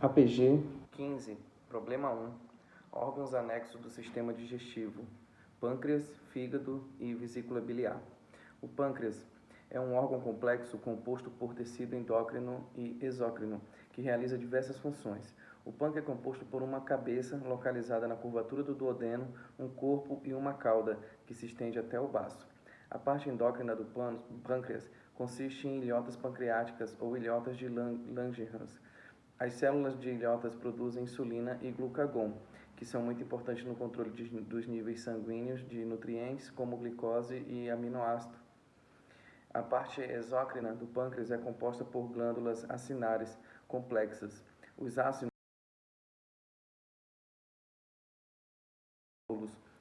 APG 15, problema 1. Órgãos anexos do sistema digestivo: pâncreas, fígado e vesícula biliar. O pâncreas é um órgão complexo composto por tecido endócrino e exócrino, que realiza diversas funções. O pâncreas é composto por uma cabeça localizada na curvatura do duodeno, um corpo e uma cauda que se estende até o baço. A parte endócrina do pâncreas consiste em ilhotas pancreáticas ou ilhotas de Langerhans. As células de ilhotas produzem insulina e glucagon, que são muito importantes no controle dos níveis sanguíneos de nutrientes, como glicose e aminoácido. A parte exócrina do pâncreas é composta por glândulas acinárias complexas. Os ácidos,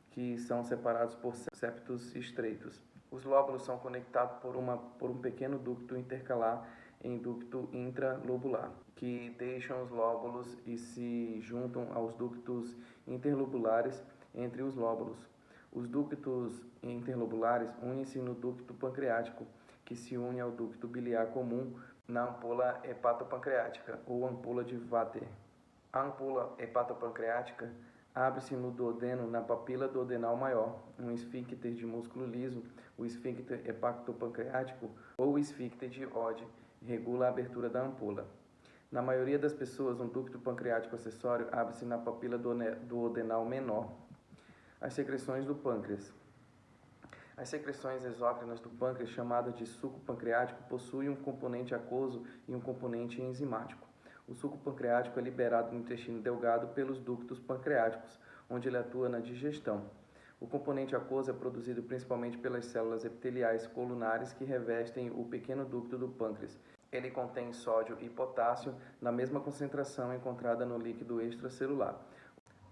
que são separados por septos estreitos. Os lóbulos são conectados por um pequeno ducto intercalar em ducto intralobular, que deixam os lóbulos e se juntam aos ductos interlobulares entre os lóbulos. Os ductos interlobulares unem-se no ducto pancreático, que se une ao ducto biliar comum na ampola hepatopancreática, ou ampola de Vater. A ampola hepatopancreática abre-se no duodeno na papila duodenal maior, um esfíncter de músculo liso, o esfíncter hepatopancreático ou o esfíncter de Oddi, regula a abertura da ampola. Na maioria das pessoas, um ducto pancreático acessório abre-se na papila duodenal menor. As secreções do pâncreas. As secreções exócrinas do pâncreas, chamadas de suco pancreático, possuem um componente aquoso e um componente enzimático. O suco pancreático é liberado no intestino delgado pelos ductos pancreáticos, onde ele atua na digestão. O componente aquoso é produzido principalmente pelas células epiteliais colunares que revestem o pequeno ducto do pâncreas. Ele contém sódio e potássio na mesma concentração encontrada no líquido extracelular.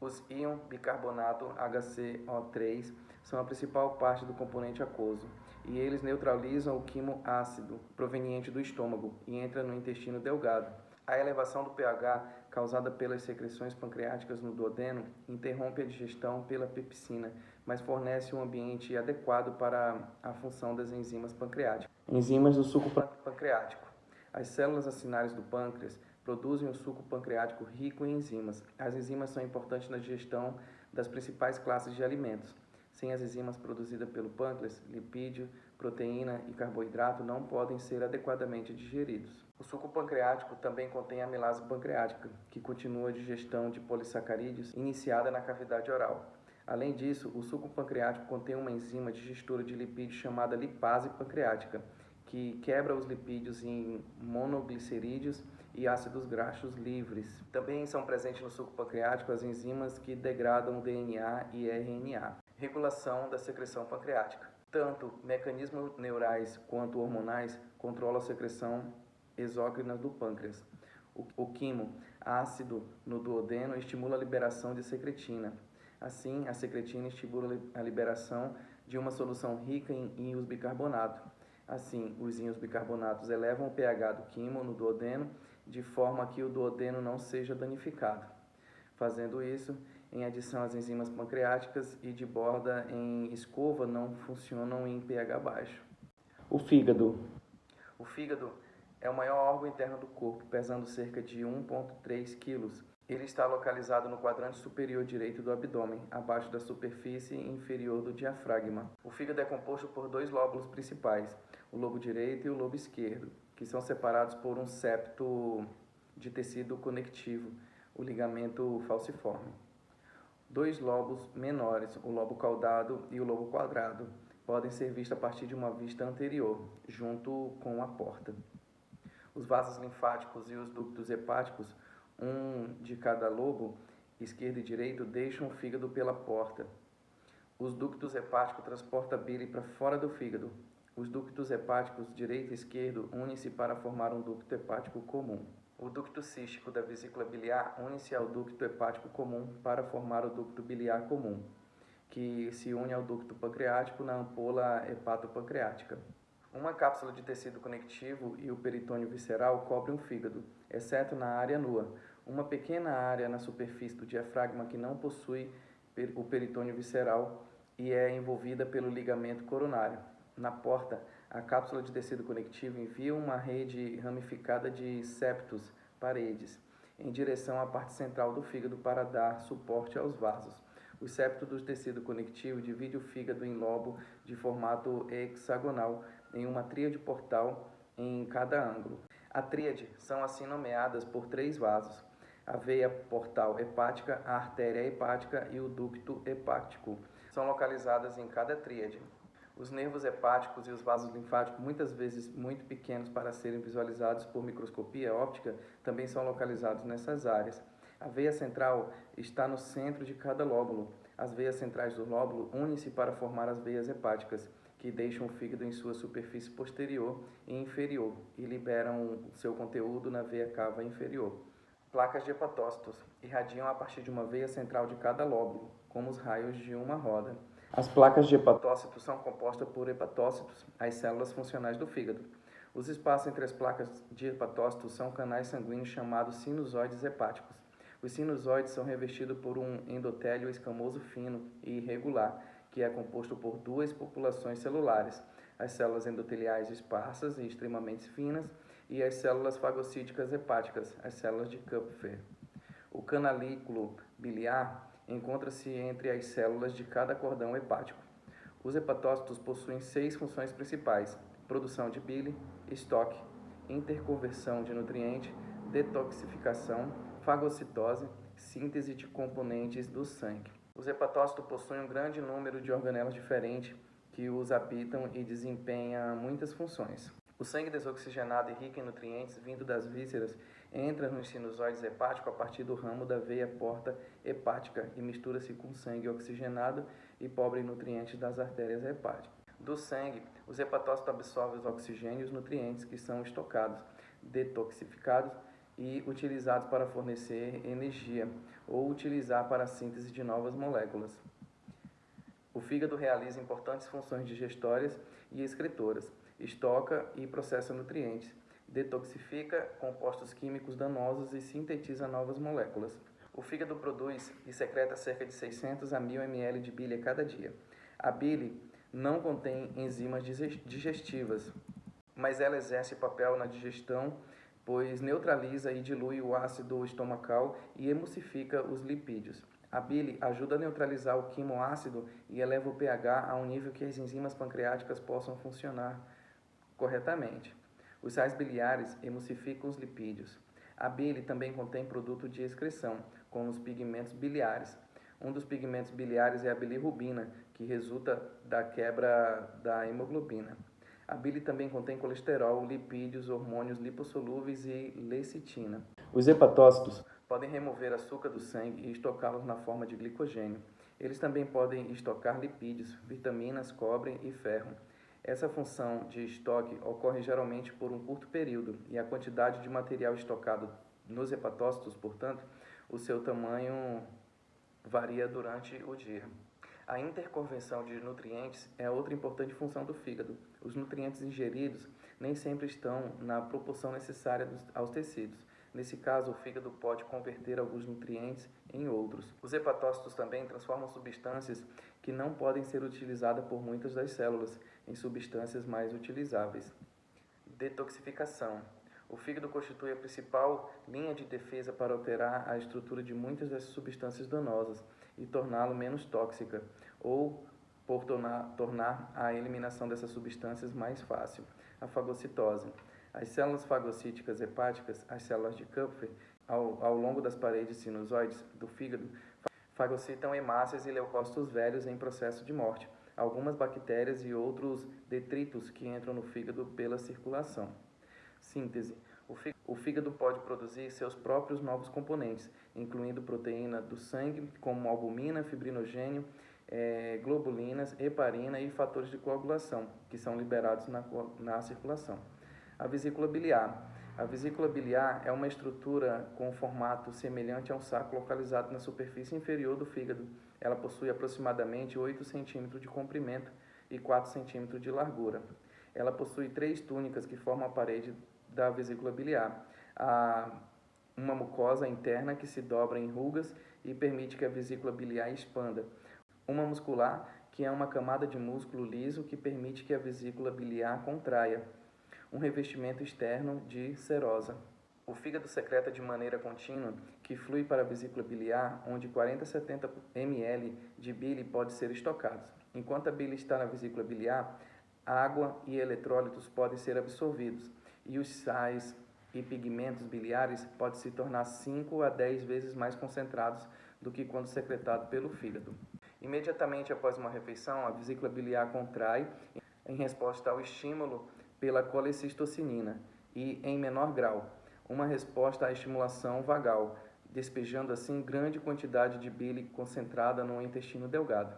Os íons bicarbonato HCO3 são a principal parte do componente aquoso, e eles neutralizam o quimo ácido proveniente do estômago e entra no intestino delgado. A elevação do pH causada pelas secreções pancreáticas no duodeno interrompe a digestão pela pepsina, mas fornece um ambiente adequado para a função das enzimas pancreáticas. Enzimas do suco pancreático. As células acinárias do pâncreas produzem um suco pancreático rico em enzimas. As enzimas são importantes na digestão das principais classes de alimentos. Sem as enzimas produzidas pelo pâncreas, lipídio, proteína e carboidrato não podem ser adequadamente digeridos. O suco pancreático também contém a amilase pancreática, que continua a digestão de polissacarídeos iniciada na cavidade oral. Além disso, o suco pancreático contém uma enzima digestora de lipídios chamada lipase pancreática, que quebra os lipídios em monoglicerídeos e ácidos graxos livres. Também são presentes no suco pancreático as enzimas que degradam DNA e RNA. Regulação da secreção pancreática. Tanto mecanismos neurais quanto hormonais controlam a secreção exócrina do pâncreas. O quimo ácido no duodeno estimula a liberação de secretina. Assim, a secretina estimula a liberação de uma solução rica em íons bicarbonato. Assim, os íons bicarbonatos elevam o pH do quimo no duodeno, de forma que o duodeno não seja danificado. Fazendo isso, em adição às enzimas pancreáticas e de borda em escova não funcionam em pH baixo. O fígado. O fígado é o maior órgão interno do corpo, pesando cerca de 1,3 kg. Ele está localizado no quadrante superior direito do abdômen, abaixo da superfície inferior do diafragma. O fígado é composto por dois lóbulos principais, o lobo direito e o lobo esquerdo, que são separados por um septo de tecido conectivo, o ligamento falciforme. Dois lobos menores, o lobo caudado e o lobo quadrado, podem ser vistos a partir de uma vista anterior, junto com a porta. Os vasos linfáticos e os ductos hepáticos, um de cada lobo, esquerdo e direito, deixam o fígado pela porta. Os ductos hepáticos transportam a bile para fora do fígado. Os ductos hepáticos direito e esquerdo unem-se para formar um ducto hepático comum. O ducto cístico da vesícula biliar une-se ao ducto hepático comum para formar o ducto biliar comum, que se une ao ducto pancreático na ampola hepatopancreática. Uma cápsula de tecido conectivo e o peritônio visceral cobrem o fígado, exceto na área nua. Uma pequena área na superfície do diafragma que não possui o peritônio visceral e é envolvida pelo ligamento coronário. Na porta, a cápsula de tecido conectivo envia uma rede ramificada de septos, paredes. em direção à parte central do fígado para dar suporte aos vasos. O septo do tecido conectivo divide o fígado em lobo de formato hexagonal, em uma tríade portal em cada ângulo. A tríade são assim nomeadas por 3 vasos: a veia portal hepática, a artéria hepática e o ducto hepático. São localizadas em cada tríade. Os nervos hepáticos e os vasos linfáticos, muitas vezes muito pequenos para serem visualizados por microscopia óptica, também são localizados nessas áreas. A veia central está no centro de cada lóbulo. As veias centrais do lóbulo unem-se para formar as veias hepáticas, que deixam o fígado em sua superfície posterior e inferior e liberam seu conteúdo na veia cava inferior. Placas de hepatócitos irradiam a partir de uma veia central de cada lóbulo, como os raios de uma roda. As placas de hepatócitos são compostas por hepatócitos, as células funcionais do fígado. Os espaços entre as placas de hepatócitos são canais sanguíneos chamados sinusoides hepáticos. Os sinusoides são revestidos por um endotélio escamoso fino e irregular, que é composto por 2 populações celulares, as células endoteliais esparsas e extremamente finas, e as células fagocíticas hepáticas, as células de Kupffer. O canalículo biliar encontra-se entre as células de cada cordão hepático. Os hepatócitos possuem 6 funções principais: produção de bile, estoque, interconversão de nutriente, detoxificação, fagocitose, síntese de componentes do sangue. Os hepatócitos possuem um grande número de organelas diferentes que os habitam e desempenham muitas funções. O sangue desoxigenado e rico em nutrientes vindo das vísceras entra nos sinusoides hepáticos a partir do ramo da veia porta hepática e mistura-se com sangue oxigenado e pobre em nutrientes das artérias hepáticas. Do sangue, os hepatócitos absorvem os oxigênio e os nutrientes que são estocados, detoxificados e utilizados para fornecer energia ou utilizar para a síntese de novas moléculas. O fígado realiza importantes funções digestórias e excretoras, estoca e processa nutrientes, detoxifica compostos químicos danosos e sintetiza novas moléculas. O fígado produz e secreta cerca de 600 a 1000 ml de bile a cada dia. A bile não contém enzimas digestivas, mas ela exerce papel na digestão, pois neutraliza e dilui o ácido estomacal e emulsifica os lipídios. A bile ajuda a neutralizar o quimoácido e eleva o pH a um nível que as enzimas pancreáticas possam funcionar corretamente. Os sais biliares emulsificam os lipídios. A bile também contém produto de excreção, como os pigmentos biliares. Um dos pigmentos biliares é a bilirrubina, que resulta da quebra da hemoglobina. A bile também contém colesterol, lipídios, hormônios lipossolúveis e lecitina. Os hepatócitos podem remover açúcar do sangue e estocá-los na forma de glicogênio. Eles também podem estocar lipídios, vitaminas, cobre e ferro. Essa função de estoque ocorre geralmente por um curto período e a quantidade de material estocado nos hepatócitos, portanto, o seu tamanho varia durante o dia. A interconversão de nutrientes é outra importante função do fígado. Os nutrientes ingeridos nem sempre estão na proporção necessária aos tecidos. Nesse caso, o fígado pode converter alguns nutrientes em outros. Os hepatócitos também transformam substâncias que não podem ser utilizadas por muitas das células em substâncias mais utilizáveis. Detoxificação. O fígado constitui a principal linha de defesa para alterar a estrutura de muitas dessas substâncias danosas e torná-lo menos tóxica, ou por tornar a eliminação dessas substâncias mais fácil. A fagocitose. As células fagocíticas hepáticas, as células de Kupffer, ao longo das paredes sinusoides do fígado, fagocitam hemácias e leucócitos velhos em processo de morte, algumas bactérias e outros detritos que entram no fígado pela circulação. Síntese. O fígado pode produzir seus próprios novos componentes, incluindo proteína do sangue, como albumina, fibrinogênio, globulinas, heparina e fatores de coagulação, que são liberados na circulação. A vesícula biliar. A vesícula biliar é uma estrutura com formato semelhante a um saco localizado na superfície inferior do fígado. Ela possui aproximadamente 8 cm de comprimento e 4 cm de largura. Ela possui 3 túnicas que formam a parede da vesícula biliar. Uma mucosa interna que se dobra em rugas e permite que a vesícula biliar expanda. Uma muscular, que é uma camada de músculo liso que permite que a vesícula biliar contraia. Um revestimento externo de serosa. O fígado secreta de maneira contínua, que flui para a vesícula biliar, onde 40 a 70 ml de bile pode ser estocados. Enquanto a bile está na vesícula biliar, água e eletrólitos podem ser absorvidos, e os sais e pigmentos biliares podem se tornar 5 a 10 vezes mais concentrados do que quando secretado pelo fígado. Imediatamente após uma refeição, a vesícula biliar contrai em resposta ao estímulo pela colecistocinina e, em menor grau, uma resposta à estimulação vagal, despejando assim grande quantidade de bile concentrada no intestino delgado.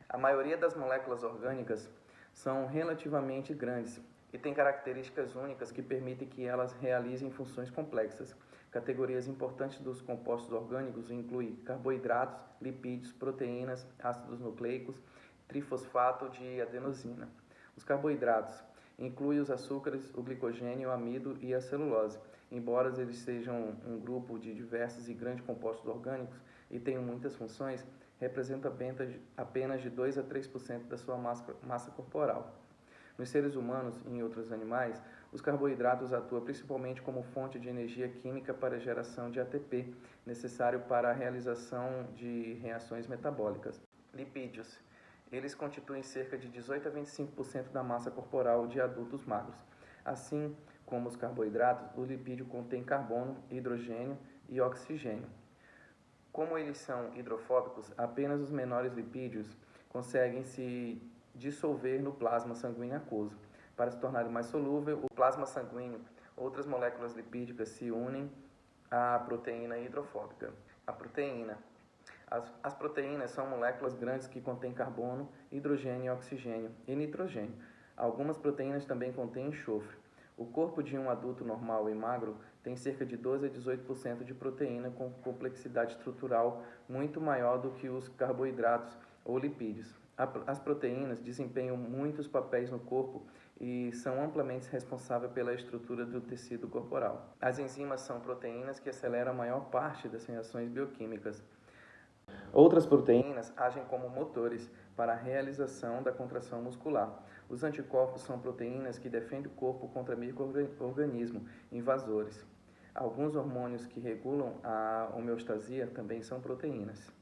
A maioria das moléculas orgânicas são relativamente grandes e têm características únicas que permitem que elas realizem funções complexas. Categorias importantes dos compostos orgânicos incluem carboidratos, lipídios, proteínas, ácidos nucleicos, trifosfato de adenosina. Os carboidratos incluem os açúcares, o glicogênio, o amido e a celulose. Embora eles sejam um grupo de diversos e grandes compostos orgânicos e tenham muitas funções, representam apenas de 2 a 3% da sua massa corporal. Nos seres humanos e em outros animais, os carboidratos atuam principalmente como fonte de energia química para a geração de ATP, necessário para a realização de reações metabólicas. Lipídios. Eles constituem cerca de 18 a 25% da massa corporal de adultos magros. Assim como os carboidratos, o lipídio contém carbono, hidrogênio e oxigênio. Como eles são hidrofóbicos, apenas os menores lipídios conseguem se dissolver no plasma sanguíneo aquoso. Para se tornar mais solúvel, o plasma sanguíneo, outras moléculas lipídicas se unem à proteína hidrofóbica. A proteína. As proteínas são moléculas grandes que contêm carbono, hidrogênio, oxigênio e nitrogênio. Algumas proteínas também contêm enxofre. O corpo de um adulto normal e magro tem cerca de 12 a 18% de proteína com complexidade estrutural muito maior do que os carboidratos ou lipídios. As proteínas desempenham muitos papéis no corpo e são amplamente responsáveis pela estrutura do tecido corporal. As enzimas são proteínas que aceleram a maior parte das reações bioquímicas. Outras proteínas agem como motores para a realização da contração muscular. Os anticorpos são proteínas que defendem o corpo contra micro-organismos invasores. Alguns hormônios que regulam a homeostasia também são proteínas.